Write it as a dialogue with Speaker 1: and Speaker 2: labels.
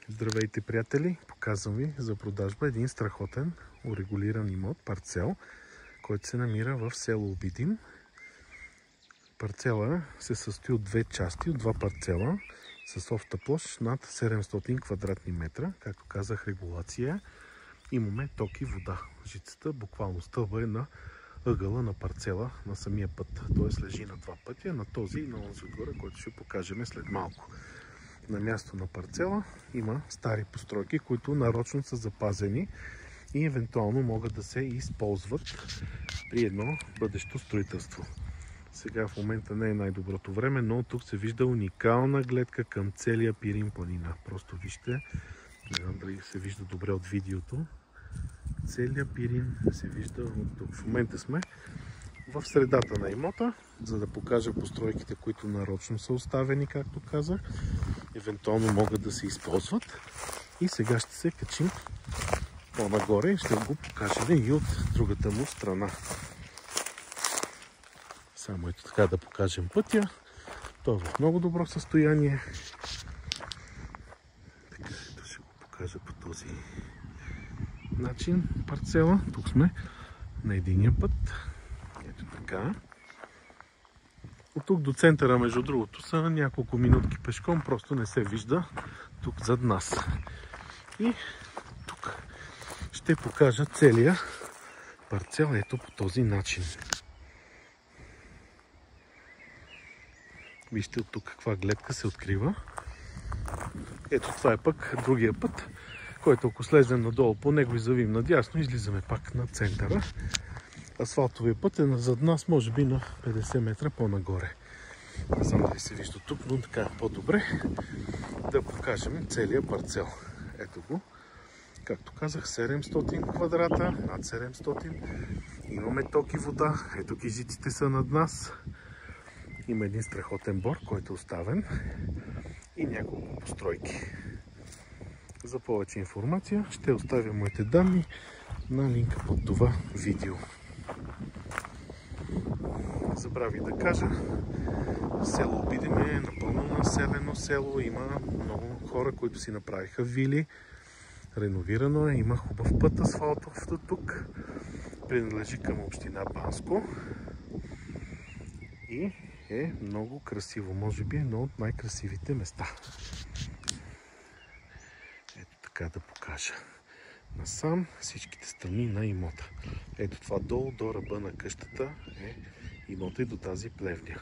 Speaker 1: Здравейте, приятели! Показвам ви за продажба един страхотен урегулиран имот, парцел, който се намира в село Обидим. Парцела се състои от две части, от два парцела с обща площ над 700 квадратни метра. Както казах, регулация. Имаме ток и вода. Жицата, буквално стълба е на ъгъла на парцела на самия път. Т.е. лежи на два пътя, на този и на онзи отгоре, който ще покажем след малко. На място на парцела има стари постройки, които нарочно са запазени и евентуално могат да се използват при едно бъдещо строителство. Сега в момента не е най-доброто време, но тук се вижда уникална гледка към целия Пирин планина. Просто вижте, не знам дали се вижда добре от видеото. Целият Пирин се вижда от тук. В момента сме в средата на имота, за да покажа постройките, които нарочно са оставени, както казах. Евентуално могат да се използват. И сега ще се качим по-нагоре и ще го покажем и от другата му страна. Само ето така да покажем пътя. Той е в много добро състояние. Така, ето ще го покажа по този начин парцела. Тук сме на единия път. Ето така. От тук до центъра, между другото, са няколко минутки пешком, просто не се вижда тук зад нас. И тук ще покажа целия парцел ето по този начин. Вижте от тук каква гледка се открива. Ето това е пък другия път, който ако слезем надолу по него и завим надясно, излизаме пак на центъра. Асфалтовия път е зад нас, може би на 50 метра по-нагоре. Не знам дали се вижда тук, но така е по-добре да покажем целия парцел. Ето го. Както казах, 700 квадрата, над 700. Имаме ток и вода. Ето кижиците са над нас. Има един страхотен бор, който е оставен. И няколко постройки. За повече информация ще оставя моите данни на линка под това видео. Забравих да кажа, село Обидим е напълно населено село. Има много хора, които си направиха вили. Реновирано е, има хубав път асфалтов до тук. Принадлежи към община Банско. И е много красиво. Може би едно от най-красивите места. Ето така да покажа. Насам всичките страни на имота. Ето това долу до ръба на къщата е имота и до тази плевня.